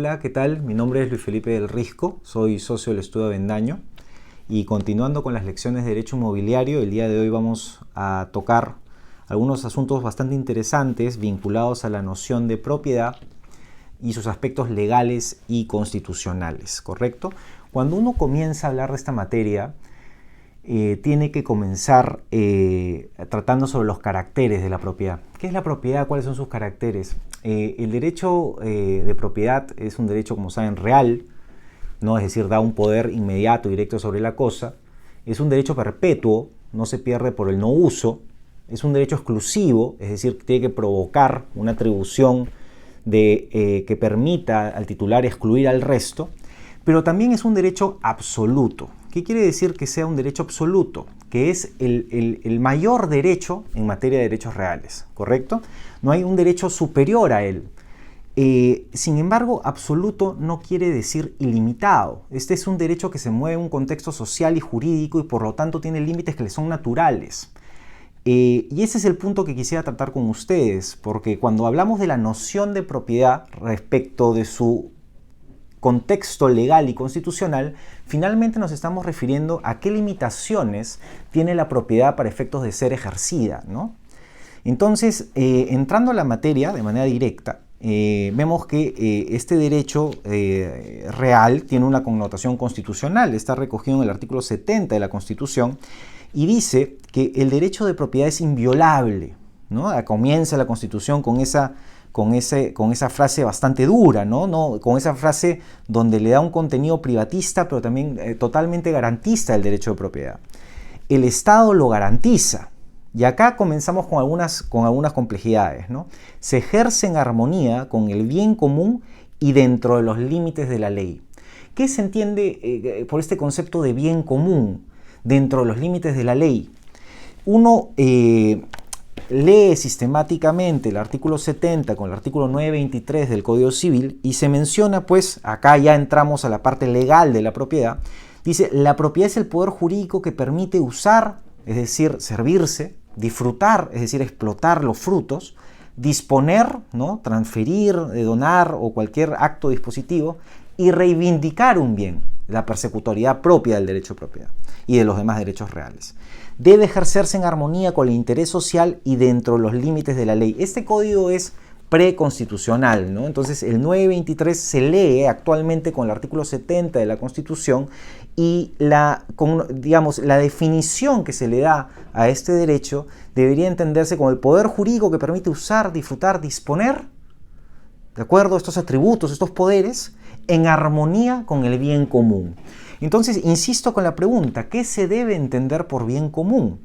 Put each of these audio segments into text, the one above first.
Hola, ¿qué tal? Mi nombre es Luis Felipe del Risco, soy socio del Estudio Avendaño y continuando con las lecciones de Derecho Inmobiliario, el día de hoy vamos a tocar algunos asuntos bastante interesantes vinculados a la noción de propiedad y sus aspectos legales y constitucionales, ¿correcto? Cuando uno comienza a hablar de esta materia, tiene que comenzar tratando sobre los caracteres de la propiedad. ¿Qué es la propiedad? ¿Cuáles son sus caracteres? El derecho de propiedad es un derecho, como saben, real, ¿no? Es decir, da un poder inmediato y directo sobre la cosa. Es un derecho perpetuo, no se pierde por el no uso. Es un derecho exclusivo, es decir, tiene que provocar una atribución que permita al titular excluir al resto. Pero también es un derecho absoluto. ¿Qué quiere decir que sea un derecho absoluto? Que es el mayor derecho en materia de derechos reales, ¿correcto? No hay un derecho superior a él. Sin embargo, absoluto no quiere decir ilimitado. Este es un derecho que se mueve en un contexto social y jurídico y por lo tanto tiene límites que le son naturales. Y ese es el punto que quisiera tratar con ustedes, porque cuando hablamos de la noción de propiedad respecto de su contexto legal y constitucional, finalmente nos estamos refiriendo a qué limitaciones tiene la propiedad para efectos de ser ejercida, ¿no? Entonces, entrando a la materia de manera directa, vemos que este derecho real tiene una connotación constitucional, está recogido en el artículo 70 de la Constitución y dice que el derecho de propiedad es inviolable, ¿no? Comienza la Constitución con esa frase bastante dura, ¿no? Con esa frase donde le da un contenido privatista, pero también totalmente garantista del derecho de propiedad. El Estado lo garantiza. Y acá comenzamos con algunas complejidades, ¿no? Se ejerce en armonía con el bien común y dentro de los límites de la ley. ¿Qué se entiende por este concepto de bien común dentro de los límites de la ley? Uno lee sistemáticamente el artículo 70 con el artículo 923 del Código Civil y se menciona, pues, acá ya entramos a la parte legal de la propiedad, dice, la propiedad es el poder jurídico que permite usar, es decir, servirse, disfrutar, es decir, explotar los frutos, disponer, ¿no? Transferir, donar o cualquier acto dispositivo y reivindicar un bien, la persecutoriedad propia del derecho de propiedad y de los demás derechos reales. Debe ejercerse en armonía con el interés social y dentro de los límites de la ley. Este código es preconstitucional, ¿no? Entonces el 923 se lee actualmente con el artículo 70 de la Constitución y la definición que se le da a este derecho debería entenderse como el poder jurídico que permite usar, disfrutar, disponer, ¿de acuerdo? Estos atributos, estos poderes, en armonía con el bien común. Entonces, insisto con la pregunta, ¿qué se debe entender por bien común?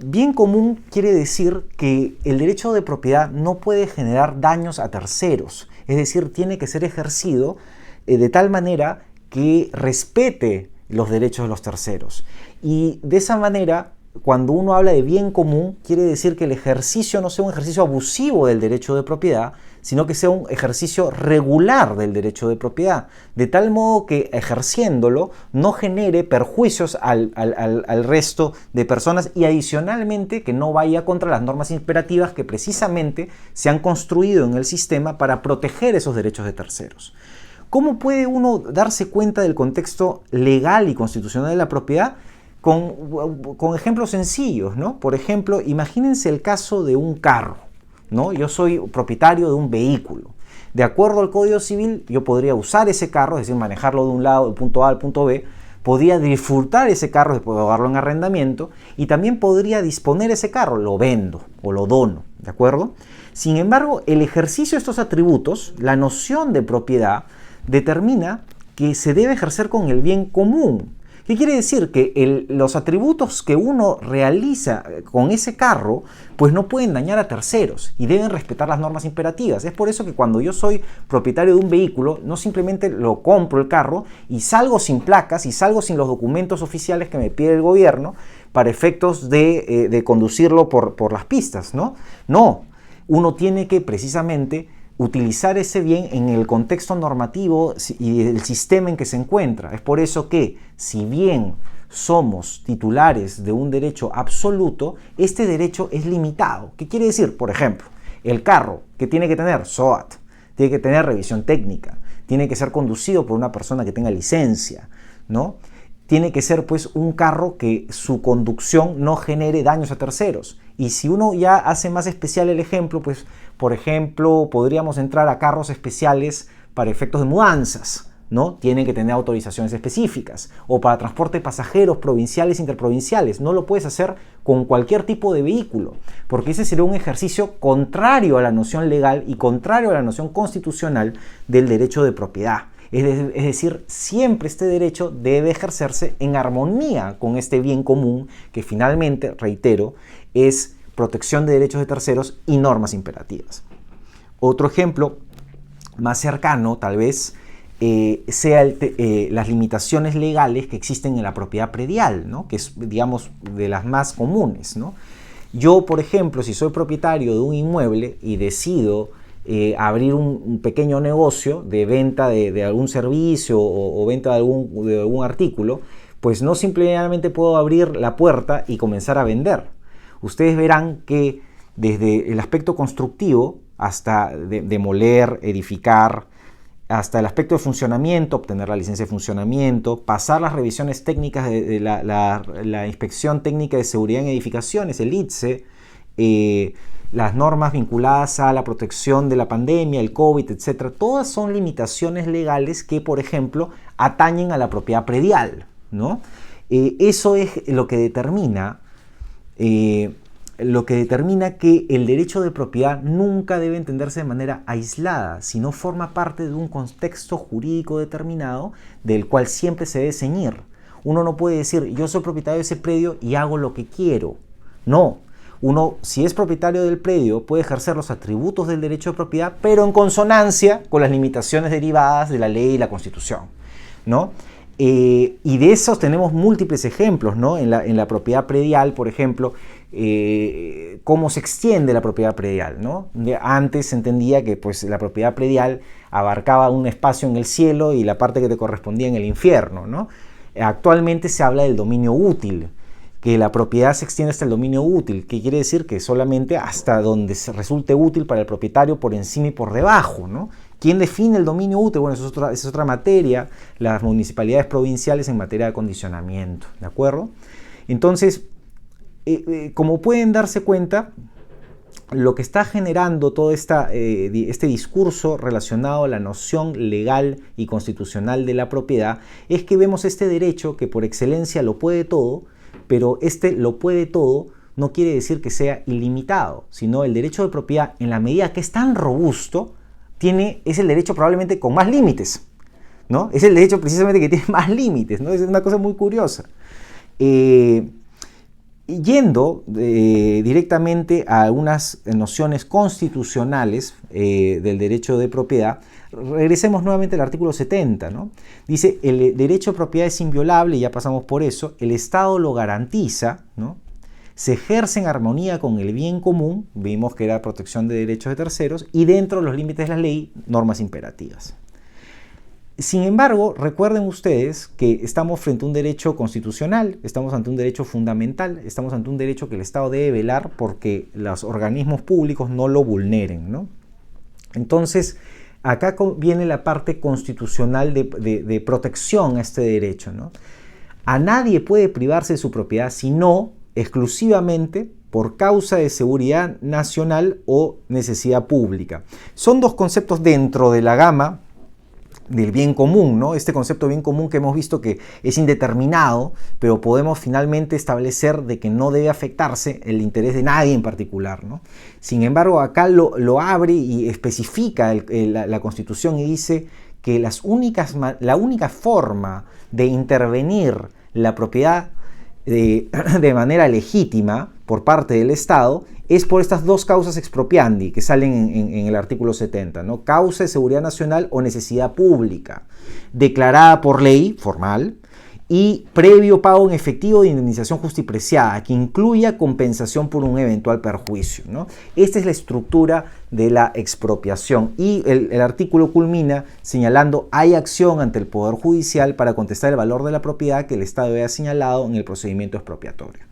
Bien común quiere decir que el derecho de propiedad no puede generar daños a terceros, es decir, tiene que ser ejercido de tal manera que respete los derechos de los terceros. Y de esa manera, cuando uno habla de bien común, quiere decir que el ejercicio no sea un ejercicio abusivo del derecho de propiedad, sino que sea un ejercicio regular del derecho de propiedad, de tal modo que ejerciéndolo no genere perjuicios al resto de personas y adicionalmente que no vaya contra las normas imperativas que precisamente se han construido en el sistema para proteger esos derechos de terceros. ¿Cómo puede uno darse cuenta del contexto legal y constitucional de la propiedad? Con ejemplos sencillos, ¿no? Por ejemplo, imagínense el caso de un carro, ¿no? Yo soy propietario de un vehículo. De acuerdo al Código Civil, yo podría usar ese carro, es decir, manejarlo de un lado, del punto A al punto B, podría disfrutar ese carro después de darlo en arrendamiento y también podría disponer ese carro, lo vendo o lo dono, ¿de acuerdo? Sin embargo, el ejercicio de estos atributos, la noción de propiedad, determina que se debe ejercer con el bien común. ¿Qué quiere decir? Que los atributos que uno realiza con ese carro, pues no pueden dañar a terceros y deben respetar las normas imperativas. Es por eso que cuando yo soy propietario de un vehículo, no simplemente lo compro el carro y salgo sin placas y salgo sin los documentos oficiales que me pide el gobierno para efectos de conducirlo por las pistas, ¿no? No, uno tiene que precisamente utilizar ese bien en el contexto normativo y el sistema en que se encuentra. Es por eso que, si bien somos titulares de un derecho absoluto, este derecho es limitado. ¿Qué quiere decir? Por ejemplo, el carro que tiene que tener SOAT, tiene que tener revisión técnica, tiene que ser conducido por una persona que tenga licencia, ¿no? Tiene que ser pues un carro que su conducción no genere daños a terceros. Y si uno ya hace más especial el ejemplo, pues por ejemplo podríamos entrar a carros especiales para efectos de mudanzas, ¿no? Tienen que tener autorizaciones específicas. O para transporte de pasajeros provinciales e interprovinciales. No lo puedes hacer con cualquier tipo de vehículo, porque ese sería un ejercicio contrario a la noción legal y contrario a la noción constitucional del derecho de propiedad. Es decir, siempre este derecho debe ejercerse en armonía con este bien común que finalmente, reitero, es protección de derechos de terceros y normas imperativas. Otro ejemplo más cercano, tal vez, sea las limitaciones legales que existen en la propiedad predial, ¿no? Que es, digamos, de las más comunes, ¿no? Yo, por ejemplo, si soy propietario de un inmueble y decido abrir un pequeño negocio de venta de algún servicio o venta de algún artículo, pues no simplemente puedo abrir la puerta y comenzar a vender. Ustedes verán que desde el aspecto constructivo hasta demoler, edificar, hasta el aspecto de funcionamiento, obtener la licencia de funcionamiento, pasar las revisiones técnicas de la Inspección Técnica de Seguridad en Edificaciones, el ITSE, las normas vinculadas a la protección de la pandemia, el COVID, etc. Todas son limitaciones legales que, por ejemplo, atañen a la propiedad predial, ¿no? Eso es lo que determina que el derecho de propiedad nunca debe entenderse de manera aislada, sino forma parte de un contexto jurídico determinado del cual siempre se debe ceñir. Uno no puede decir, yo soy propietario de ese predio y hago lo que quiero. No. Uno, si es propietario del predio, puede ejercer los atributos del derecho de propiedad, pero en consonancia con las limitaciones derivadas de la ley y la Constitución, ¿no? Y de esos tenemos múltiples ejemplos, ¿no? En la propiedad predial, por ejemplo, cómo se extiende la propiedad predial, ¿no? Antes se entendía que pues, la propiedad predial abarcaba un espacio en el cielo y la parte que te correspondía en el infierno, ¿no? Actualmente se habla del dominio útil, que la propiedad se extiende hasta el dominio útil, que quiere decir que solamente hasta donde se resulte útil para el propietario por encima y por debajo, ¿no? ¿Quién define el dominio útil? Bueno, esa es otra materia, las municipalidades provinciales en materia de acondicionamiento, ¿de acuerdo? Entonces, como pueden darse cuenta, lo que está generando todo este discurso relacionado a la noción legal y constitucional de la propiedad es que vemos este derecho que por excelencia lo puede todo, pero este lo puede todo no quiere decir que sea ilimitado, sino el derecho de propiedad, en la medida que es tan robusto, es el derecho probablemente con más límites, ¿no? Es el derecho precisamente que tiene más límites, ¿no? Es una cosa muy curiosa. Yendo directamente a algunas nociones constitucionales del derecho de propiedad, regresemos nuevamente al artículo 70, ¿no? Dice, el derecho de propiedad es inviolable, y ya pasamos por eso, el Estado lo garantiza, ¿no? Se ejerce en armonía con el bien común, vimos que era protección de derechos de terceros, y dentro de los límites de la ley, normas imperativas. Sin embargo, recuerden ustedes que estamos frente a un derecho constitucional, estamos ante un derecho fundamental, estamos ante un derecho que el Estado debe velar porque los organismos públicos no lo vulneren, ¿no? Entonces, acá viene la parte constitucional de protección a este derecho, ¿no? A nadie puede privarse de su propiedad sino exclusivamente por causa de seguridad nacional o necesidad pública. Son dos conceptos dentro de la gama del bien común, ¿no? Este concepto de bien común que hemos visto que es indeterminado, pero podemos finalmente establecer de que no debe afectarse el interés de nadie en particular, ¿no? Sin embargo, acá lo abre y especifica la Constitución y dice que la única forma de intervenir la propiedad de manera legítima por parte del Estado es por estas dos causas expropiandi que salen en el artículo 70, ¿no? Causa de seguridad nacional o necesidad pública, declarada por ley formal, y previo pago en efectivo de indemnización justipreciada, que incluya compensación por un eventual perjuicio, ¿no? Esta es la estructura de la expropiación, y el artículo culmina señalando: hay acción ante el Poder Judicial para contestar el valor de la propiedad que el Estado haya señalado en el procedimiento expropiatorio.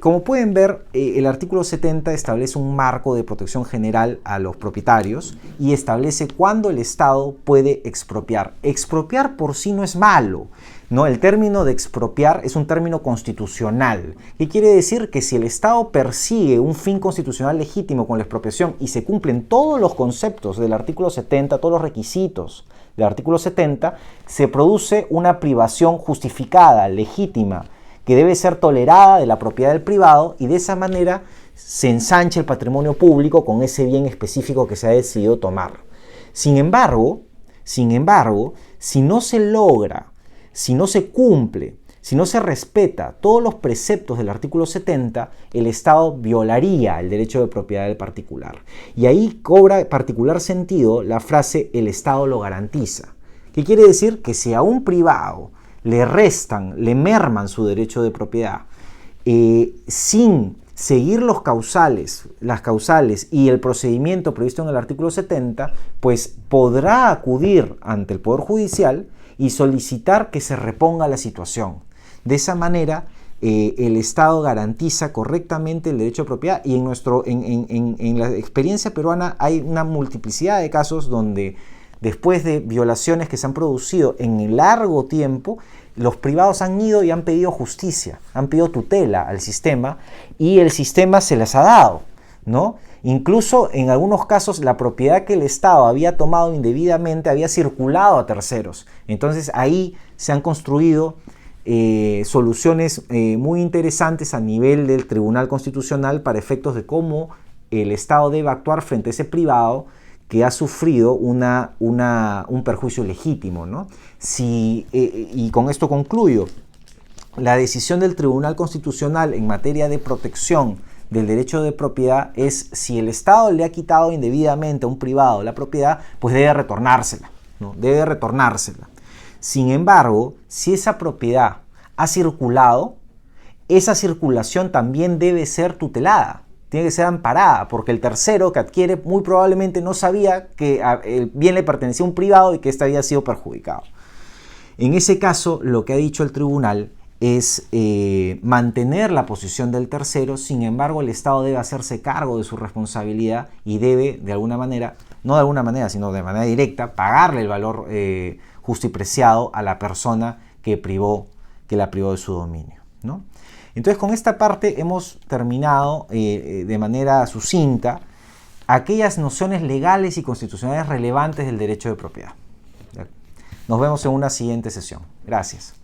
Como pueden ver, el artículo 70 establece un marco de protección general a los propietarios y establece cuándo el Estado puede expropiar. Expropiar por sí no es malo, ¿no? El término de expropiar es un término constitucional. ¿Qué quiere decir? Que si el Estado persigue un fin constitucional legítimo con la expropiación y se cumplen todos los conceptos del artículo 70, todos los requisitos del artículo 70, se produce una privación justificada, legítima, que debe ser tolerada de la propiedad del privado, y de esa manera se ensancha el patrimonio público con ese bien específico que se ha decidido tomar. Sin embargo, si no se logra, si no se cumple, si no se respeta todos los preceptos del artículo 70, el Estado violaría el derecho de propiedad del particular. Y ahí cobra particular sentido la frase "el Estado lo garantiza". ¿Qué quiere decir? Que si a un privado le restan, le merman su derecho de propiedad sin seguir las causales y el procedimiento previsto en el artículo 70, pues podrá acudir ante el Poder Judicial y solicitar que se reponga la situación. De esa manera, el Estado garantiza correctamente el derecho de propiedad, y en la experiencia peruana hay una multiplicidad de casos donde, después de violaciones que se han producido en largo tiempo, los privados han ido y han pedido justicia, han pedido tutela al sistema, y el sistema se las ha dado, ¿no? Incluso en algunos casos la propiedad que el Estado había tomado indebidamente había circulado a terceros. Entonces ahí se han construido soluciones muy interesantes a nivel del Tribunal Constitucional para efectos de cómo el Estado debe actuar frente a ese privado que ha sufrido un perjuicio legítimo, ¿no? Y con esto concluyo. La decisión del Tribunal Constitucional en materia de protección del derecho de propiedad es: si el Estado le ha quitado indebidamente a un privado la propiedad, pues debe retornársela, ¿no? Debe retornársela. Sin embargo, si esa propiedad ha circulado, esa circulación también debe ser tutelada. Tiene que ser amparada, porque el tercero que adquiere muy probablemente no sabía que el bien le pertenecía a un privado y que éste había sido perjudicado. En ese caso, lo que ha dicho el tribunal es mantener la posición del tercero. Sin embargo, el Estado debe hacerse cargo de su responsabilidad y debe, de alguna manera, no de alguna manera, sino de manera directa, pagarle el valor justo y preciado a la persona que la privó de su dominio, ¿no? Entonces, con esta parte hemos terminado de manera sucinta aquellas nociones legales y constitucionales relevantes del derecho de propiedad. Nos vemos en una siguiente sesión. Gracias.